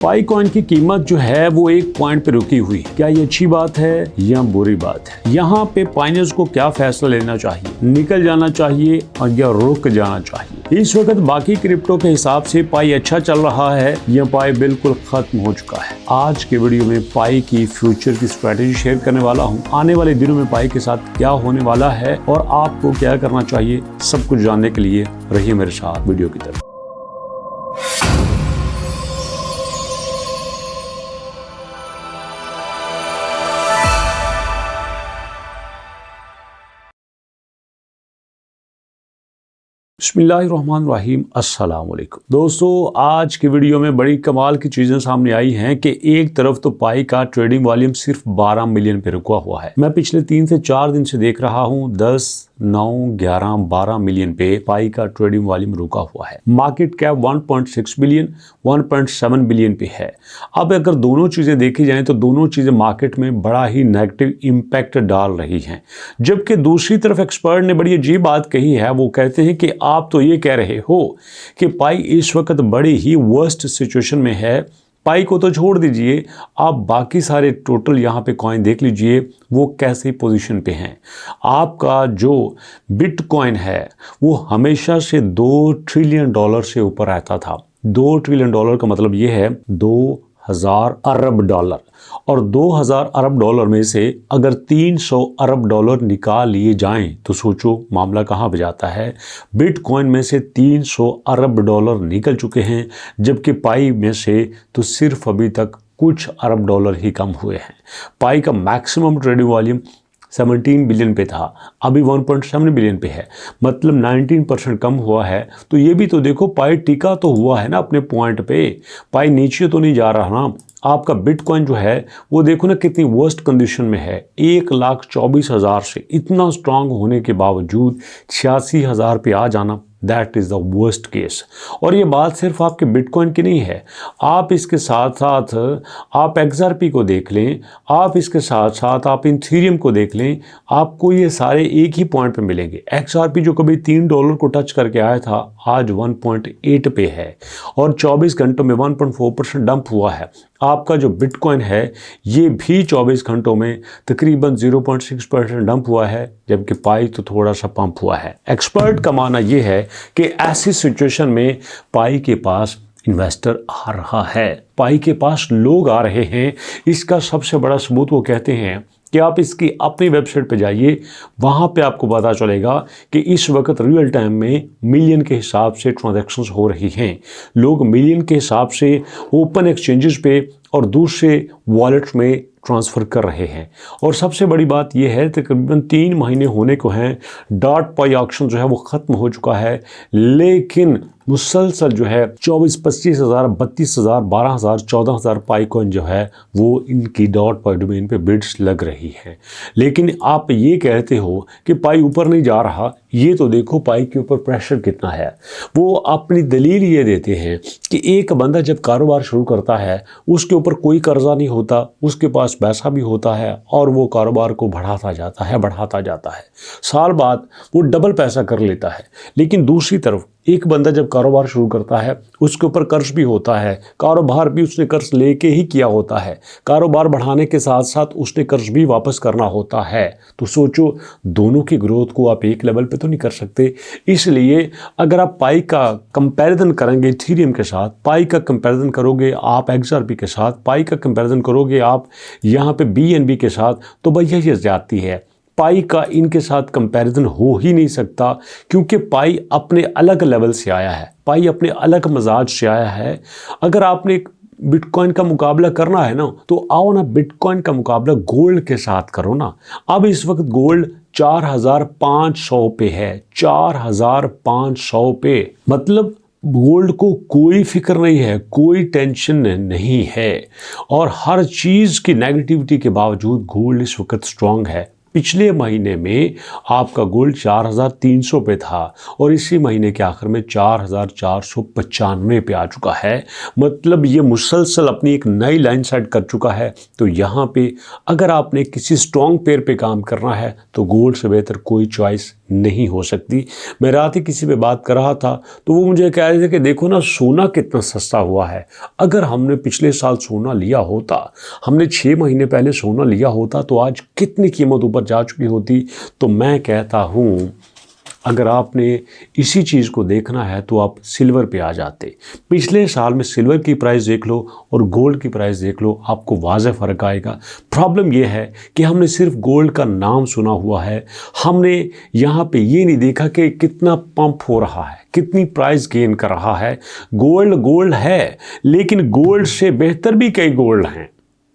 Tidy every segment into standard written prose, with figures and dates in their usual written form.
पाई coin की कीमत जो है वो एक पॉइंट पे रुकी हुई। क्या ये अच्छी बात है या बुरी बात है? यहाँ पे पाइनर्स को क्या फैसला लेना चाहिए? निकल जाना चाहिए और या रुक जाना चाहिए? इस वक्त बाकी क्रिप्टो के हिसाब से पाई अच्छा चल रहा है या पाई बिल्कुल खत्म हो चुका है? आज के वीडियो में पाई की फ्यूचर की स्ट्रेटेजी शेयर करने वाला हूँ। आने वाले दिनों में पाई के साथ क्या होने वाला है और आपको क्या करना चाहिए, सब कुछ जानने के लिए रहिए मेरे साथ वीडियो की तरफ। बिस्मिल्लाहिर्रहमानिर्रहीम, अस्सलाम वालेकुम। दोस्तों, आज की वीडियो में बड़ी कमाल की चीज़ें सामने आई हैं कि एक तरफ तो पाई का ट्रेडिंग वॉल्यूम सिर्फ 12 मिलियन पे रुका हुआ है। मैं पिछले 3 से 4 दिन से देख रहा हूँ 10, 9, 11, 12 मिलियन पे पाई का ट्रेडिंग वॉल्यूम रुका हुआ है। मार्केट कैप 1.6 बिलियन, 1.7 बिलियन पे है। अब अगर दोनों चीज़ें देखी जाएं तो दोनों चीज़ें मार्केट में बड़ा ही नेगेटिव इम्पैक्ट डाल रही हैं। जबकि दूसरी तरफ एक्सपर्ट ने बड़ी अजीब बात कही है। वो कहते हैं कि आप तो ये कह रहे हो कि पाई इस वक्त बड़ी ही वर्स्ट सिचुएशन में है। पाई को तो छोड़ दीजिए, आप बाकी सारे टोटल यहाँ पे कॉइन देख लीजिए वो कैसी पोजीशन पे हैं। आपका जो बिटकॉइन है वो हमेशा से $2 ट्रिलियन से ऊपर रहता था। $2 ट्रिलियन का मतलब ये है 2000 अरब डॉलर, और 2000 अरब डॉलर में से अगर 300 अरब डॉलर निकाल लिए जाएं तो सोचो मामला कहाँ पे जाता है। बिटकॉइन में से 300 अरब डॉलर निकल चुके हैं, जबकि पाई में से तो सिर्फ अभी तक कुछ अरब डॉलर ही कम हुए हैं। पाई का मैक्सिमम ट्रेडिंग वॉल्यूम 17 बिलियन पे था, अभी 1.7 बिलियन पे है, मतलब 19% कम हुआ है। तो ये भी तो देखो, पाई टिका तो हुआ है ना अपने पॉइंट पे, पाई नीचे तो नहीं जा रहा ना। आपका बिटकॉइन जो है वो देखो ना कितनी वर्स्ट कंडीशन में है। 1,24,000 से इतना स्ट्रांग होने के बावजूद 86,000 पे आ जाना, that is the worst case. और ये बात सिर्फ आपके बिटकॉइन की नहीं है। आप इसके साथ साथ आप XRP को देख लें, आप इसके साथ साथ आप इथेरियम को देख लें, आपको ये सारे एक ही पॉइंट पे मिलेंगे। XRP जो कभी $3 को टच करके आया था, आज 1.8 पे है और 24 घंटों में 1.4% डंप हुआ है। आपका जो बिटकॉइन है ये भी 24 घंटों में तकरीबन 0.6% डंप हुआ है, जबकि पाई तो थोड़ा सा पंप हुआ है। एक्सपर्ट का मानना ये है कि ऐसी सिचुएशन में पाई के पास इन्वेस्टर आ रहा है, पाई के पास लोग आ रहे हैं। इसका सबसे बड़ा सबूत वो कहते हैं कि आप इसकी अपनी वेबसाइट पे जाइए, वहाँ पे आपको पता चलेगा कि इस वक्त रियल टाइम में मिलियन के हिसाब से ट्रांजैक्शंस हो रही हैं। लोग मिलियन के हिसाब से ओपन एक्सचेंजेस पे और दूसरे वॉलेट्स में ट्रांसफ़र कर रहे हैं। और सबसे बड़ी बात यह है तकरीबन 3 महीने होने को हैं, डॉट पाई ऑक्शन जो है वो ख़त्म हो चुका है, लेकिन मुसलसल जो है 24-25 हज़ार, 32 हज़ार, 12 हज़ार, 14 हज़ार पाई कॉइन जो है वो इनकी डॉट पाई डोमेन पे बिड्स लग रही है। लेकिन आप ये कहते हो कि पाई ऊपर नहीं जा रहा, ये तो देखो पाई के ऊपर प्रेशर कितना है। वो अपनी दलील ये देते हैं कि एक बंदा जब कारोबार शुरू करता है उसके ऊपर कोई कर्जा नहीं होता, उसके पास पैसा भी होता है और वो कारोबार को बढ़ाता जाता है। साल बाद वो डबल पैसा कर लेता है। लेकिन दूसरी तरफ एक बंदा जब कारोबार शुरू करता है उसके ऊपर कर्ज भी होता है, कारोबार भी उसने कर्ज लेके ही किया होता है, कारोबार बढ़ाने के साथ साथ उसने कर्ज भी वापस करना होता है। तो सोचो दोनों की ग्रोथ को आप एक लेवल पे तो नहीं कर सकते। इसलिए अगर आप पाई का कंपैरिजन करेंगे इथेरियम के साथ, पाई का कंपैरिजन करोगे आप XRP के साथ, पाई का कंपैरिजन करोगे आप यहाँ पे BNB के साथ, तो भैया ये ज्यादती है। पाई का इनके साथ कंपैरिजन हो ही नहीं सकता, क्योंकि पाई अपने अलग लेवल से आया है, पाई अपने अलग मजाज से आया है। अगर आपने बिटकॉइन का मुकाबला करना है ना, तो आओ ना बिटकॉइन का मुकाबला गोल्ड के साथ करो ना। अब इस वक्त गोल्ड 4,500 पे है, 4,500 पे, मतलब गोल्ड को कोई फिक्र नहीं है, कोई टेंशन नहीं है। और हर चीज़ की नेगेटिविटी के बावजूद गोल्ड इस वक्त स्ट्रांग है। पिछले महीने में आपका गोल्ड 4,300 पे था और इसी महीने के आखिर में 4,495 पे आ चुका है। मतलब ये मुसलसल अपनी एक नई लाइन सेट कर चुका है। तो यहाँ पे अगर आपने किसी स्ट्रॉन्ग पेयर पे काम करना है तो गोल्ड से बेहतर कोई चॉइस नहीं हो सकती। मैं रात ही किसी पे बात कर रहा था तो वो मुझे कह रहे थे कि देखो ना सोना कितना सस्ता हुआ है, अगर हमने पिछले साल सोना लिया होता, हमने 6 महीने पहले सोना लिया होता तो आज कितनी कीमत ऊपर जा चुकी होती। तो मैं कहता हूँ अगर आपने इसी चीज़ को देखना है तो आप सिल्वर पे आ जाते। पिछले साल में सिल्वर की प्राइस देख लो और गोल्ड की प्राइस देख लो, आपको वाज़ेह फ़र्क आएगा। प्रॉब्लम यह है कि हमने सिर्फ गोल्ड का नाम सुना हुआ है, हमने यहाँ पे ये नहीं देखा कि कितना पंप हो रहा है, कितनी प्राइस गेन कर रहा है। गोल्ड है, लेकिन गोल्ड से बेहतर भी कई गोल्ड हैं।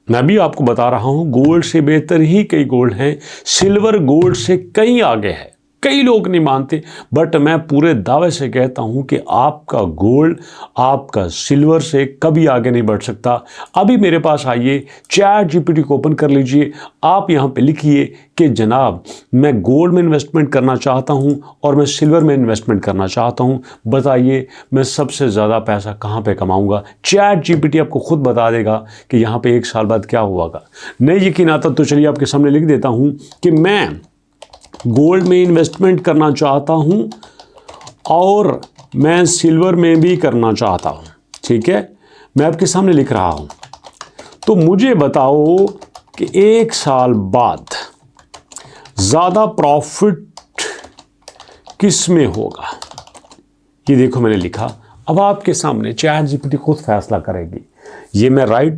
मैं भी आपको बता रहा हूँ गोल्ड से बेहतर ही कई गोल्ड हैं। सिल्वर गोल्ड से कहीं आगे है। कई लोग नहीं मानते, बट मैं पूरे दावे से कहता हूं कि आपका गोल्ड आपका सिल्वर से कभी आगे नहीं बढ़ सकता। अभी मेरे पास आइए, चैट जीपीटी को ओपन कर लीजिए, आप यहां पे लिखिए कि जनाब मैं गोल्ड में इन्वेस्टमेंट करना चाहता हूं और मैं सिल्वर में इन्वेस्टमेंट करना चाहता हूं, बताइए मैं सबसे ज़्यादा पैसा कहां पे कमाऊंगा। चैट जीपीटी आपको खुद बता देगा कि यहां पे 1 साल बाद क्या होगा। नहीं यकीन आता तो चलिए आपके सामने लिख देता हूं कि मैं गोल्ड में इन्वेस्टमेंट करना चाहता हूं और मैं सिल्वर में भी करना चाहता हूं। ठीक है, मैं आपके सामने लिख रहा हूं। तो मुझे बताओ कि 1 साल बाद ज़्यादा प्रॉफिट किस में होगा। ये देखो मैंने लिखा, अब आपके सामने चैट जीपीटी खुद फैसला करेगी। ये मैं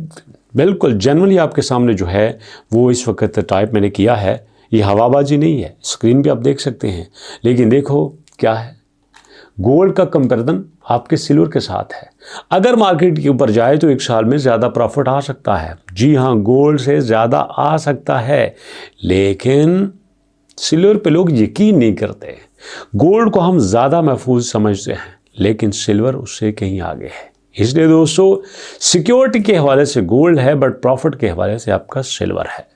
बिल्कुल जेन्युइनली आपके सामने जो है वो इस वक्त टाइप मैंने किया है। ये हवाबाजी नहीं है, स्क्रीन पे आप देख सकते हैं। लेकिन देखो क्या है, गोल्ड का कंपैरिजन आपके सिल्वर के साथ है। अगर मार्केट के ऊपर जाए तो 1 साल में ज़्यादा प्रॉफिट आ सकता है। जी हाँ, गोल्ड से ज़्यादा आ सकता है, लेकिन सिल्वर पे लोग यकीन नहीं करते। गोल्ड को हम ज़्यादा महफूज समझते हैं, लेकिन सिल्वर उससे कहीं आगे है। इसलिए दोस्तों सिक्योरिटी के हवाले से गोल्ड है, बट प्रॉफिट के हवाले से आपका सिल्वर है।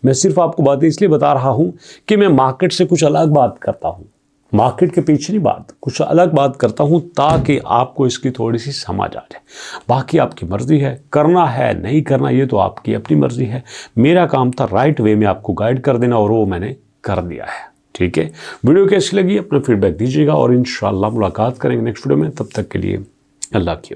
मैं सिर्फ आपको बातें इसलिए बता रहा हूं कि मैं मार्केट से कुछ अलग बात करता हूं, मार्केट के पीछे नहीं बात, कुछ अलग बात करता हूं ताकि आपको इसकी थोड़ी सी समझ आ जाए। बाकी आपकी मर्जी है, करना है नहीं करना ये तो आपकी अपनी मर्जी है। मेरा काम था राइट वे में आपको गाइड कर देना और वो मैंने कर दिया है। ठीक है, वीडियो कैसी लगी अपना फीडबैक दीजिएगा और इंशाल्लाह मुलाकात करेंगे नेक्स्ट वीडियो में। तब तक के लिए अल्लाह की।